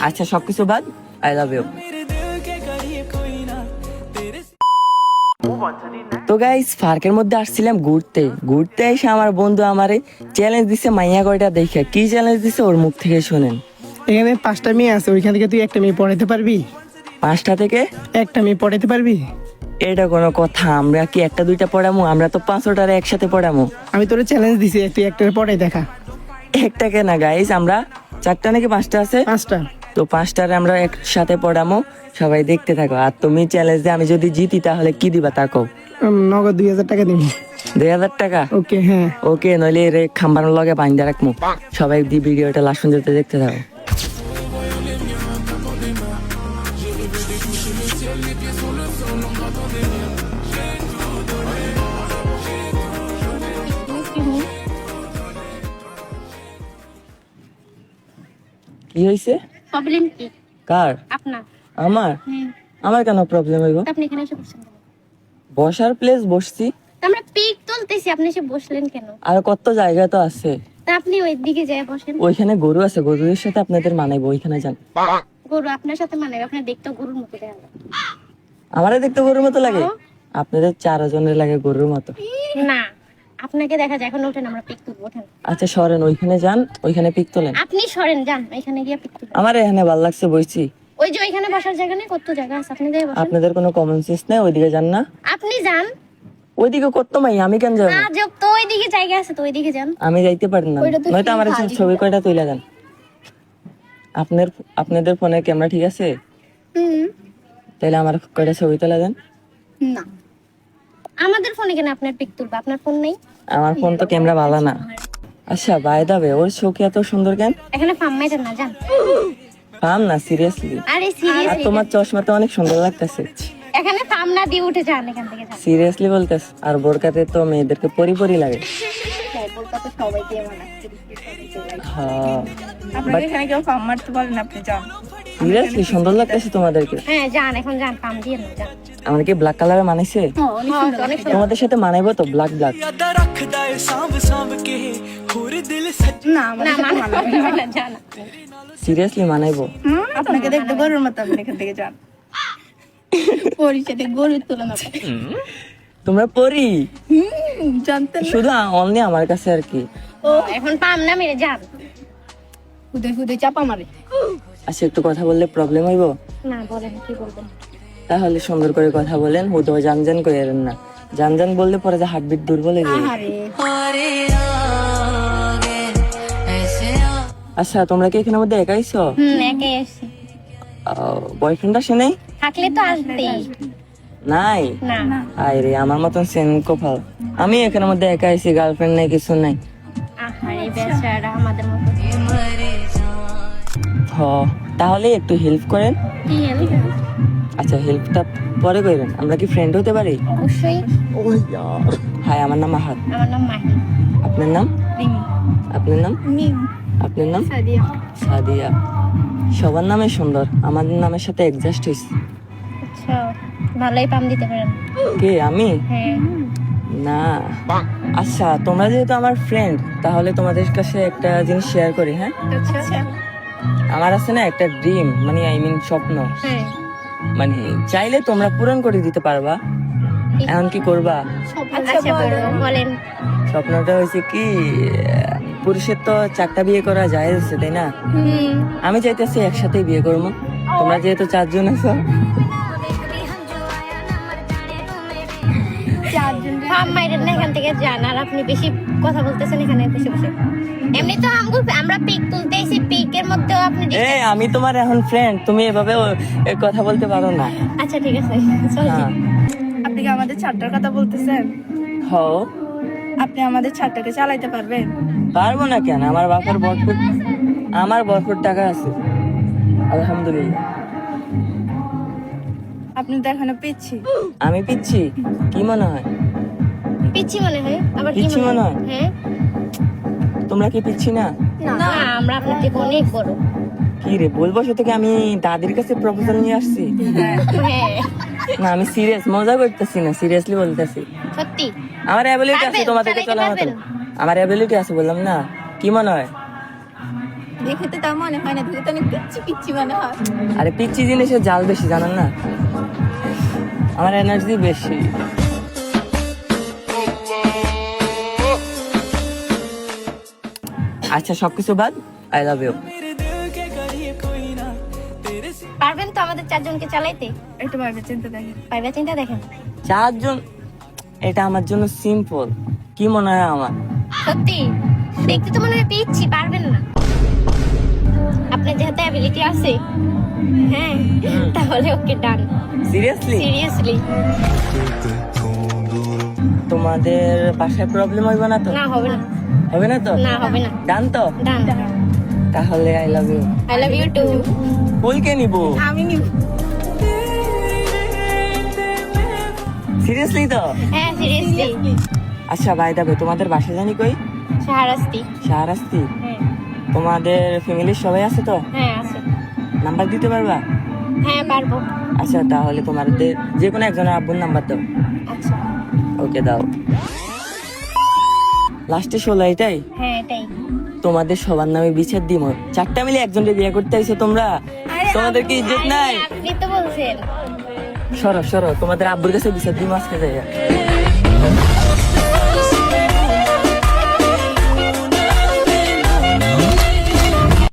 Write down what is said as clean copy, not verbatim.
আচ্ছা সবকিছু বাদ, আই লাভ ইউ। তো গাইস পার্কের মধ্যে আসছিলাম ঘুরতে ঘুরতে এসে আমার বন্ধু আমারে চ্যালেঞ্জ দিছে, মাইয়া কয়টা দেখে। কি চ্যালেঞ্জ দিছে ওর মুখ থেকে শুনেন। এখানে 5টা মেয়ে আছে, ওইখান থেকে তুই একটা মেয়ে পড়াইতে পারবি? 5টা থেকে একটা মেয়ে পড়াইতে পারবি? এটা কোনো কথা? আমরা কি একটা দুইটা পড়ামো? আমরা তো 5টারে একসাথে পড়ামো। আমি তোর চ্যালেঞ্জ দিছি, তুই একটা পড়াই দেখা। একটাকে না গাইস, আমরা 4টা নাকি 5টা আছে, 5টা। তো 5টারে আমরা একসাথে পড়ামো, সবাই দেখতে থাকো। আর তুমি চ্যালেঞ্জ দিয়ে আমি যদি জিতি তাহলে কি দিবা তাকো? নগদ 2000 টাকা দিবি। 2000 টাকা? ওকে, হ্যাঁ ওকে, নইলে রে খাম্বানোর লগে বাইন্দা রাখবো। সবাই দি ভিডিওটা লাস্ট পর্যন্ত দেখতে থাকো। কি হয়েছে? প্রবলেম কি? কার? আপনার? আমার? হুম। আমার কেন প্রবলেম হইব? আপনি এখানে এসে বসছেন কেন? বসার প্লেস বসছি, তা আমরা পিক তুলতেছি, আপনি এসে বসলেন কেন? আর কত জায়গা তো আছে। তা আপনি ওই দিকে যায় বসেন। ওইখানে গরু আছে, গরুর সাথে আপনাদের মানাইবো, ওইখানে যান। গরু আপনার সাথে মানে আপনার দেখতে গরুর মতো দেখা যায়। আমারে দেখতে গরুর মতো লাগে? আপনাদের 4 জনের লাগে গরুর মতো। না, আপনাকে দেখা যায়। এখন ওঠেন, আমরা পিক তুলবো, ওঠেন। আচ্ছা সরেন, ওইখানে যান, ওইখানে পিক তোলেন। আপনি সরেন, যান এখানে গিয়ে পিক তুলবেন। আমার এখানে ভালো লাগছে, বইছি। ওই যে ওইখানে বসার জায়গা নেই? কত জায়গা আছে, আপনি যাই বসেন। আপনাদের কোনো কমন সেন্স নেই, ওইদিকে যান না। আপনি যান। ওইদিকে কত মাই, আমি কেন যাবো? না যোগ তো ওইদিকে জায়গা আছে, তো ওইদিকে যান। আমি যাইতে পারি না, নয়তো আমার ছবি কয়টা তুইলা দেন। আপনাদের ফোনের ক্যামেরা ঠিক আছে? হুম। তাহলে আমার কয়টা ছবি তোলা দেন। না, আমাদের ফোনে কেন আপনার পিক তুলবো? আপনার ফোন নেই? আমার ফোন তো ক্যামেরা ভালো না। আচ্ছা বাই দা ওয়ে, ওর চোখ এত সুন্দর কেন? এখানে ফার্ম মাইরেন না, যান। পাম না সিরিয়াসলি? আরে আর সিরিয়াসলি, তোমার চশমা তো অনেক সুন্দর লাগতেছে। এখানে ফার্ম না দিয়ে উঠে যান, এখান থেকে যান। সিরিয়াসলি বলতেছ? আর বোরকাতে তো মেয়েদেরকে পরি পরি লাগে। বলতে তো সবাই দিয়ে মানা। হ্যাঁ, আপনাকে এখানে কেউ ফার্ম মারতে পারেন, আপনি যান। সিরিয়াসলি সুন্দর লাগতেছে তোমাদেরকে। হ্যাঁ যান, এখন যান, ফার্ম দিয়ে না, যান। আমার কি ব্ল্যাক কালারে মানাইছে? অনেক সুন্দর। তোমাদের সাথে মানাইবো তো ব্ল্যাক ব্ল্যাক? না, আমার না সাথে মানাবে না। না, যান আপনি। সিরিয়াসলি মানাইবো? আপনাকে দেখতে গরুর মতো, আপনি এখান থেকে যান। পরিচয় গরুর তুলনা করে। তোমরা পরি? জানতেন? শুধু অনলি আমার কাছে আর কি। এখন পাম না মেরে যান। হুদে হুদে চাপা মারে। আচ্ছা একটু কথা বললে প্রবলেম হইব? না বলেন, কি বলবেন? তাহলে সুন্দর করে কথা বলেন, হুদো জান জান করেন না। জান জান বললে পরে যে হার্টবিট দুর্বল হয়ে যায়। আচ্ছা তোমরা কি এখানের মধ্যে একাইছো? একাই আসছি। বয়ফ্রেন্ড আসে নাই? থাকলে তো আসবেই। নাই? না, আরে আমার মতন সেন কপাল। আমি এখানের মধ্যে একা আইছি, গার্লফ্রেন্ড নাই, কিছু নাই। আহারে বেচারা আমাদের মতো। হ, তাহলে একটু হেল্প করেন। কি হেল্প? আচ্ছা হেল্পটা পরে করেন, আমরা কি ফ্রেন্ড হতে পারি? অবশ্যই। হাই, আমার নাম আহাদ। আমার নাম মাহি। আপনার নাম? রিমি। আপনার নাম? মিম। আপনার নাম? সাদিয়া। সাদিয়া। সবার নামে সুন্দর, আমাদের নামের সাথে অ্যাডজাস্ট হয়েছে। আচ্ছা, ভালোই পাম দিতে পারেন। কে আমি? হ্যাঁ। না। আচ্ছা তোমরা যেহেতু আমার ফ্রেন্ড, তাহলে তোমাদের কাছে একটা জিনিস শেয়ার করি। হ্যাঁ, আচ্ছা। আমার আছে না একটা ড্রিম, মানে আই মিন স্বপ্ন। হ্যাঁ। মানে চাইলে তোমরা পূরণ করে দিতে পারবা। এখন কি করবা? আচ্ছা বলেন। স্বপ্নটা হয়েছে কি, পুরুষের তো 4টা বিয়ে করা যায়, তাই না? আমি চাইতেছি একসাথে বিয়ে করবো। তোমরা যেহেতু 4 জন আছো, ফার্ম মাইরেন না, এখান থেকে যান। আর আপনি বেশি কথা বলতেছেন এখানে বসে বসে। এমনি তো আমরা পিক তুলতে এসে, পিকের মধ্যেও আপনি আমি তোমার এখন ফ্রেন্ড, তুমি এভাবে কথা বলতে পারো না। আচ্ছা ঠিক আছে, চল যাই। হ্যাঁ। আপনি কি আমাদের ছাদটার কথা বলতেছেন? হও। আপনি আমাদের ছাদটাকে চালাইতে পারবেন? পারবো না কেন? আমার ভরপুর টাকা আছে, আলহামদুলিল্লাহ। আপনি তো এখনো পিচ্ছি। আমি পিচ্ছি? কি মনে হয়? পিচ্ছি মনে হয়? আবার কি পিচ্ছি মনে হয়? হ্যাঁ। তোমরা কি পিচ্ছি না? না, আমরা আপনার থেকে অনেক বড়। কি রে বলবো, সে থেকে আমি দাদির কাছে প্রপোজাল নিয়ে আসছি। হ্যাঁ। না আমি সিরিয়াস, মজা করতেছি না, সিরিয়াসলি বলতেছি। সত্যি? আমার অ্যাবিলিটি আছে পারবেন? তোমাদেরকে চালাইতে চলার মতো। পারবেন? আমার অ্যাবিলিটি আছে বললাম না, কি মনে হয়? দেখে তো তা মনে হয় না, দেখে তো অনেক পিচ্ছি পিচ্ছি মনে হয়। আরে পিচ্ছি জিনিসের জাল বেশি, জানেন না? আমার এনার্জি বেশি। আচ্ছা সবকিছু বাদ, আই লাভ ইউ। পারবেন তো আমাদের চারজনকে চালাইতে? একটু ভাবে চিন্তা দেখেন। পাইবা চিন্তা দেখেন। চারজন, এটা আমার জন্য সিম্পল। কি মনে হয় আমার? সত্যি দেখতে তো মনে হয় পিচ্ছি, পারবেন না। আপনার যেহেতু অ্যাবিলিটি আছে, হ্যাঁ, তাহলে ওকে ডান। সিরিয়াসলি? সিরিয়াসলি। তোমাদের বাসায় প্রবলেম হইব না তো? না হবে না। হবে না তো? না হবে না। ডান তো? ডান। তাহলে I love you. I love you too. ফুলকে নিব? আমি নিব। সিরিয়াসলি তো? হ্যাঁ সিরিয়াসলি। আচ্ছা বাই দা বে, তোমাদের বাসা জানি কই? শাহরাস্তি। শাহরাস্তি? হ্যাঁ তোমাদের ফ্যামিলির সবাই আছে তো? হ্যাঁ আছে। নাম্বার দিতে পারবা? হ্যাঁ পারবো। আচ্ছা তাহলে তোমাদের যে কোনো একজনের আব্বুর নাম্বার দাও। আচ্ছা ওকে দাও। লাস্টে 16 এটাই? হ্যাঁ এটাই। তোমাদের সবার নামে বিচার দিমো। চারটা মিলে একজনকে বিয়ে করতে আইছো তোমরা? তোমাদের কি ইজ্জত নাই? আপনি তো বলছেন। সরো সরো, তোমাদের আব্বুর কাছে বিচার দিমো আজকে যাইয়া।